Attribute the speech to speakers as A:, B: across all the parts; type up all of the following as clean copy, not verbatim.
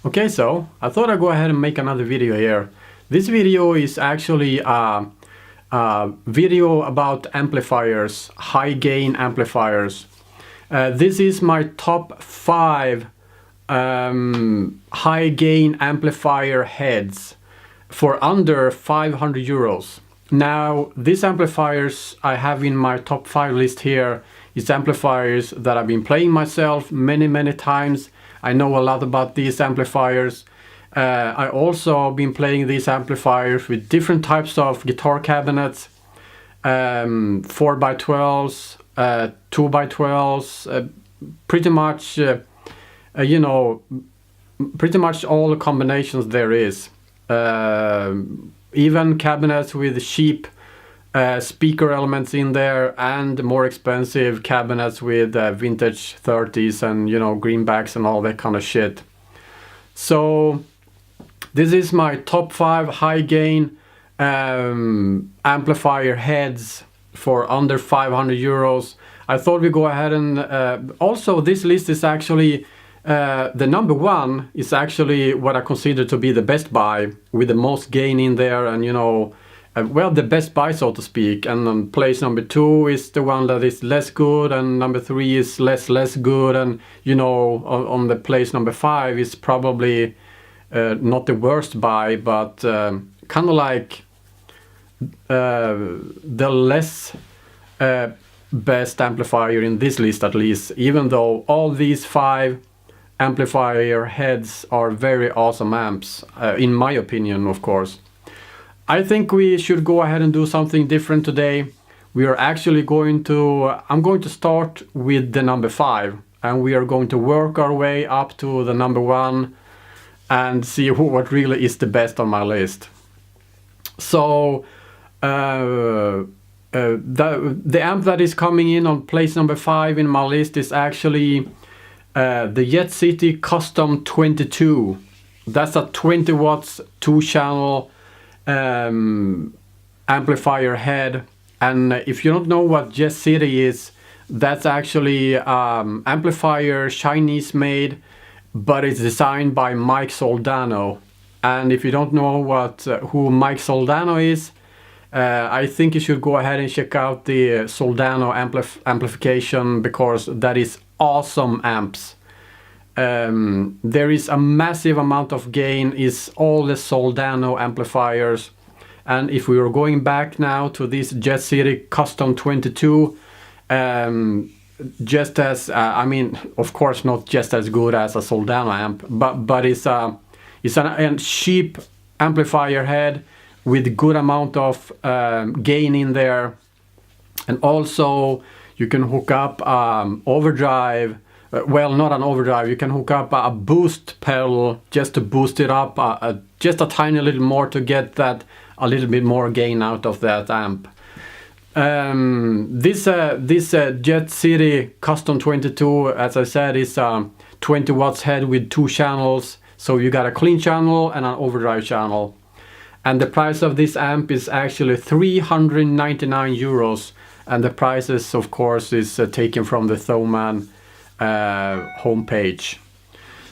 A: Okay, so I thought I'd go ahead and make another video here. This video is actually a video about amplifiers, high gain amplifiers. This is my top 5 high gain amplifier heads for under 500 euros. Now, these amplifiers I have in my top 5 list here is amplifiers that I've been playing myself many times. I know a lot about these amplifiers. I also been playing these amplifiers with different types of guitar cabinets, 4x12s, 2x12s, pretty much, you know, pretty much all the combinations there is. Even cabinets with cheap speaker elements in there, and more expensive cabinets with vintage 30s and, you know, greenbacks and all that kind of shit. So this is my top 5 high gain amplifier heads for under 500 euros. I thought we'd go ahead and also this list is actually the number 1 is actually what I consider to be the best buy, with the most gain in there, and, you know, well, the best buy, so to speak. And place number 2 is the one that is less good, and number 3 is less good, and, you know, on the place number 5 is probably not the worst buy, but kind of like the less best amplifier in this list, at least, even though all these 5 amplifier heads are very awesome amps, in my opinion, of course. I think we should go ahead and do something different today. We are actually going to, I'm going to start with the number 5, and we are going to work our way up to the number 1 and see what really is the best on my list. So the amp that is coming in on place number 5 in my list is actually the Jet City Custom 22. That's a 20 watts 2-channel amplifier head. And if you don't know what Jet City is, that's actually amplifier Chinese made, but it's designed by Mike Soldano. And if you don't know who Mike Soldano is, I think you should go ahead and check out the Soldano amplification, because that is awesome amps. There is a massive amount of gain is all the Soldano amplifiers. And if we were going back now to this Jet City Custom 22, just as I mean, of course not just as good as a Soldano amp, but it's a cheap amplifier head with good amount of gain in there. And also you can hook up overdrive. Well, not an overdrive, you can hook up a boost pedal just to boost it up just a tiny little more to get that a little bit more gain out of that amp. This Jet City Custom 22, as I said, is a 20 watts head with 2 channels. So you got a clean channel and an overdrive channel. And the price of this amp is actually 399 euros. And the prices, of course, is taken from the Thomann homepage.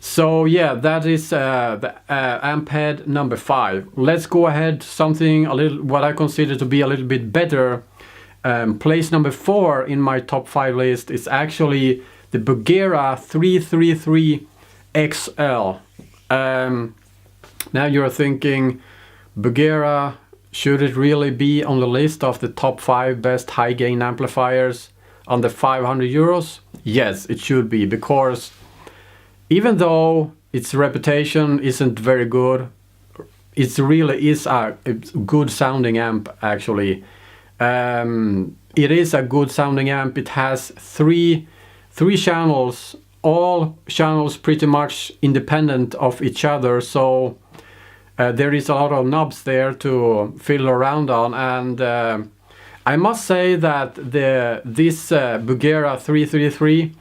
A: So yeah, that is the amp head number 5. Let's go ahead something a little, what I consider to be a little bit better. Place number 4 in my top 5 list is actually the Bugera 333 XL. Now you're thinking, Bugera, should it really be on the list of the top 5 best high gain amplifiers under 500 euros? Yes, it should be, because even though its reputation isn't very good, it really is a good sounding amp, actually. It is a good sounding amp. It has three channels, all channels pretty much independent of each other, so there is a lot of knobs there to fiddle around on. And I must say that this Bugera 333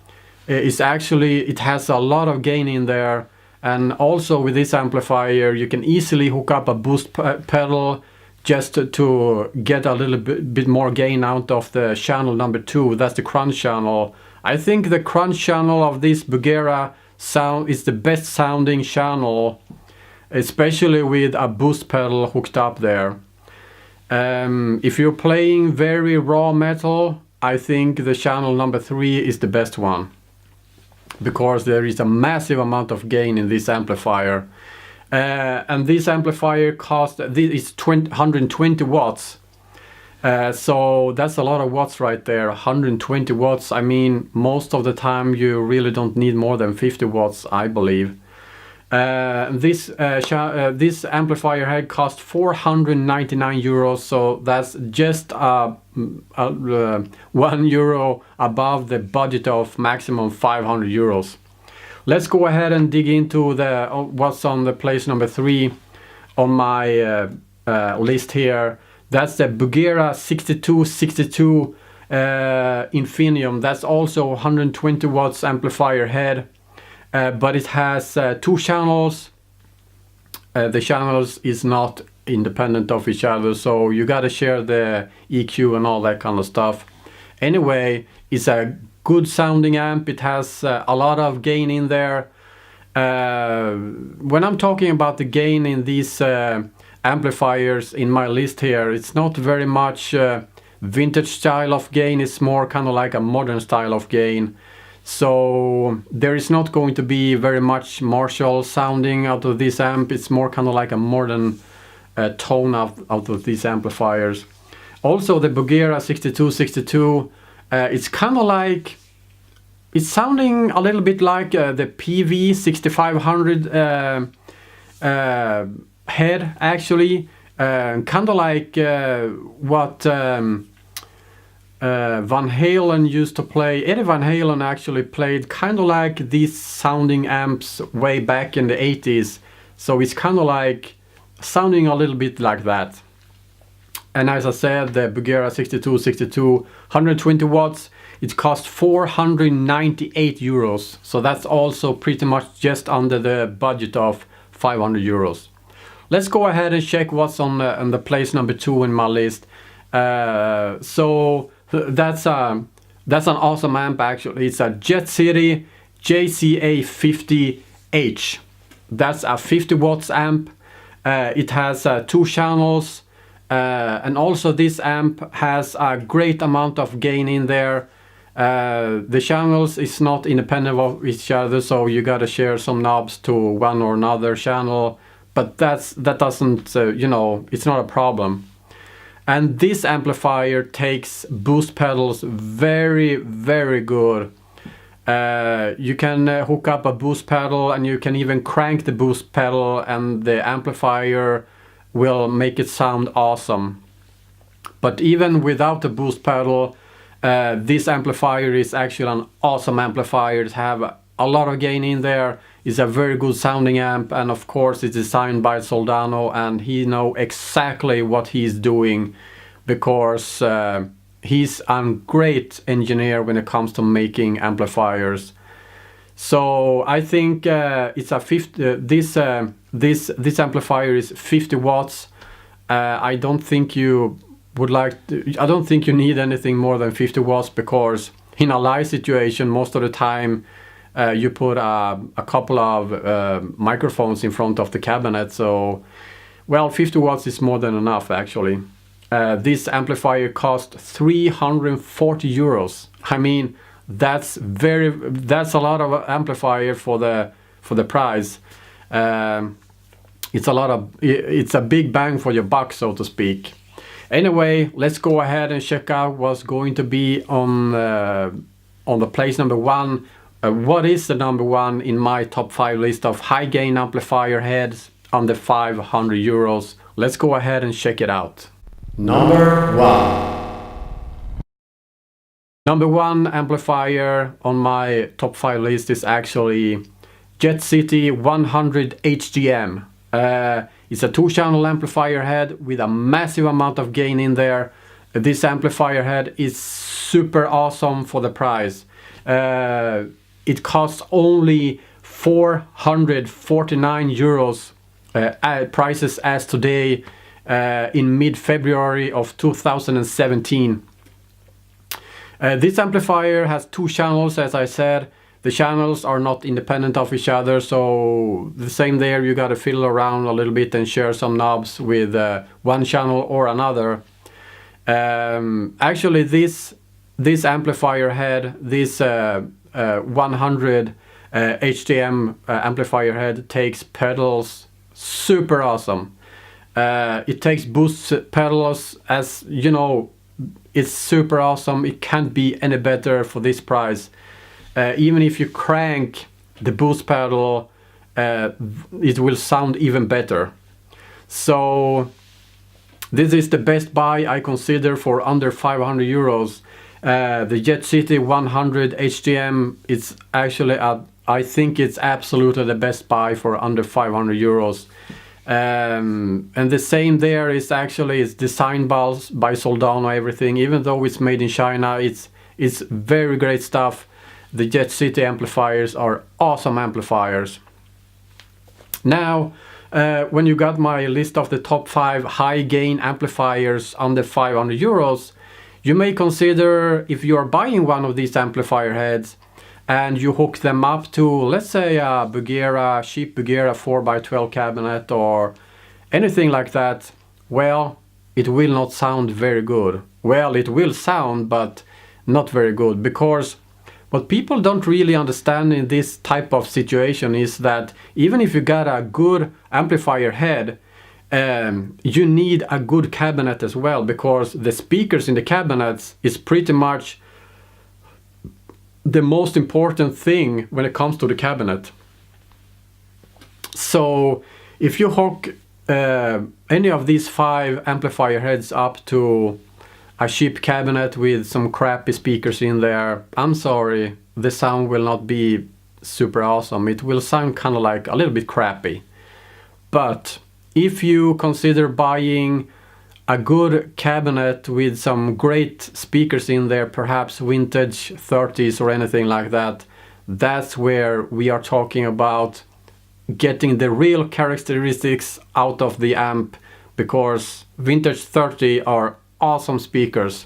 A: is actually, it has a lot of gain in there. And also with this amplifier you can easily hook up a boost pedal just to get a little bit more gain out of the channel number 2. That's the crunch channel. I think the crunch channel of this Bugera it's the best sounding channel, especially with a boost pedal hooked up there. If you're playing very raw metal, I think the channel number 3 is the best one, because there is a massive amount of gain in this amplifier. And this amplifier is 120 watts. So that's a lot of watts right there, 120 watts. I mean, most of the time you really don't need more than 50 watts, I believe. This amplifier head cost 499 euros, so that's just €1 above the budget of maximum 500 euros. Let's go ahead and dig into what's on the place number 3 on my list here. That's the Bugera 6262 Infinium. That's also 120 watts amplifier head, but it has 2 channels. The channels is not independent of each other, so you gotta share the EQ and all that kind of stuff. Anyway, it's a good sounding amp. It has a lot of gain in there. When I'm talking about the gain in these amplifiers in my list here, it's not very much vintage style of gain. It's more kind of like a modern style of gain. So there is not going to be very much Marshall sounding out of this amp. It's more kind of like a modern tone out of these amplifiers. Also the Bugera 6262, it's kind of like, it's sounding a little bit like the PV 6500 head, actually. Kind of like what Van Halen used to play. Eddie Van Halen actually played kind of like these sounding amps way back in the 80s. So it's kind of like sounding a little bit like that. And as I said, the Bugera 6262, 120 watts, it cost 498 euros. So that's also pretty much just under the budget of 500 euros. Let's go ahead and check what's on the place number 2 in my list. So that's an awesome amp, actually. It's a Jet City JCA50H. That's a 50 watts amp. It has 2 channels, and also this amp has a great amount of gain in there. The channels is not independent of each other, so you gotta share some knobs to one or another channel, but that doesn't, you know, it's not a problem. And this amplifier takes boost pedals very, very good. You can hook up a boost pedal, and you can even crank the boost pedal, and the amplifier will make it sound awesome. But even without the boost pedal, this amplifier is actually an awesome amplifier. It have a lot of gain in there. It's a very good sounding amp, and of course it's designed by Soldano, and he knows exactly what he's doing, because he's a great engineer when it comes to making amplifiers. So I think it's a 50. This amplifier is 50 watts. I don't think you I don't think you need anything more than 50 watts, because in a live situation, most of the time you put a couple of microphones in front of the cabinet. So, well, 50 watts is more than enough, actually. This amplifier cost 340 euros. I mean, that's a lot of amplifier for the price. It's a big bang for your buck, so to speak. Anyway, let's go ahead and check out what's going to be on the place number 1. What is the number 1 in my top 5 list of high gain amplifier heads under 500 euros? Let's go ahead and check it out. Number 1. Number 1 amplifier on my top 5 list is actually Jet City 100 HGM. It's a 2-channel amplifier head with a massive amount of gain in there. This amplifier head is super awesome for the price. It costs only 449 euros, prices as today, in mid-February of 2017. This amplifier has 2 channels, as I said, the channels are not independent of each other, so the same there, you gotta fiddle around a little bit and share some knobs with one channel or another. Actually, this amplifier head, this 100 HDM amplifier head takes pedals super awesome. It takes boost pedals, as you know, it's super awesome. It can't be any better for this price. Even if you crank the boost pedal, it will sound even better. So this is the best buy I consider for under 500 euros. The Jet City 100 HDM, it's actually, I think it's absolutely the best buy for under 500 euros. And the same there is actually, it's designed by Soldano, everything. Even though it's made in China, it's very great stuff. The Jet City amplifiers are awesome amplifiers. Now, when you got my list of the top 5 high gain amplifiers under 500 euros, you may consider, if you are buying one of these amplifier heads and you hook them up to, let's say, a Bugera, cheap Bugera 4x12 cabinet or anything like that, well, it will not sound very good. Well, it will sound, but not very good, because what people don't really understand in this type of situation is that even if you got a good amplifier head, you need a good cabinet as well, because the speakers in the cabinets is pretty much the most important thing when it comes to the cabinet. So if you hook any of these 5 amplifier heads up to a cheap cabinet with some crappy speakers in there, I'm sorry, the sound will not be super awesome. It will sound kind of like a little bit crappy. But if you consider buying a good cabinet with some great speakers in there, perhaps vintage 30s or anything like that, that's where we are talking about getting the real characteristics out of the amp, because vintage 30 are awesome speakers.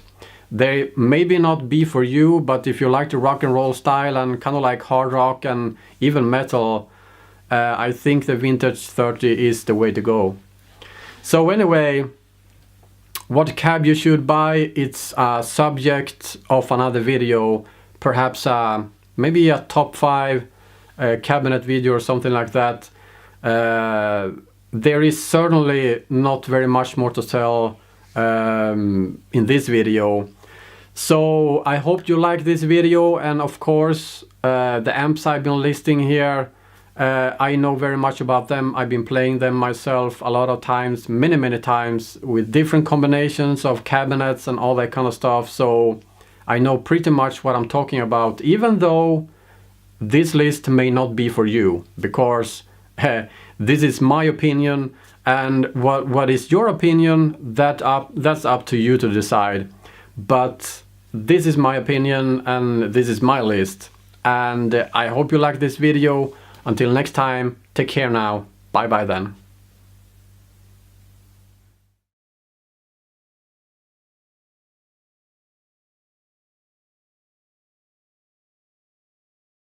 A: They maybe not be for you, but if you like the rock and roll style and kind of like hard rock and even metal, I think the vintage 30 is the way to go. So anyway, what cab you should buy, it's a subject of another video, perhaps maybe a top 5 cabinet video or something like that. There is certainly not very much more to tell in this video. So I hope you like this video, and of course the amps I've been listing here, I know very much about them. I've been playing them myself a lot of times, many times, with different combinations of cabinets and all that kind of stuff. So I know pretty much what I'm talking about, even though this list may not be for you, because this is my opinion, and what is your opinion, that's up to you to decide. But this is my opinion and this is my list, and I hope you like this video. Until next time, take care now. Bye bye then.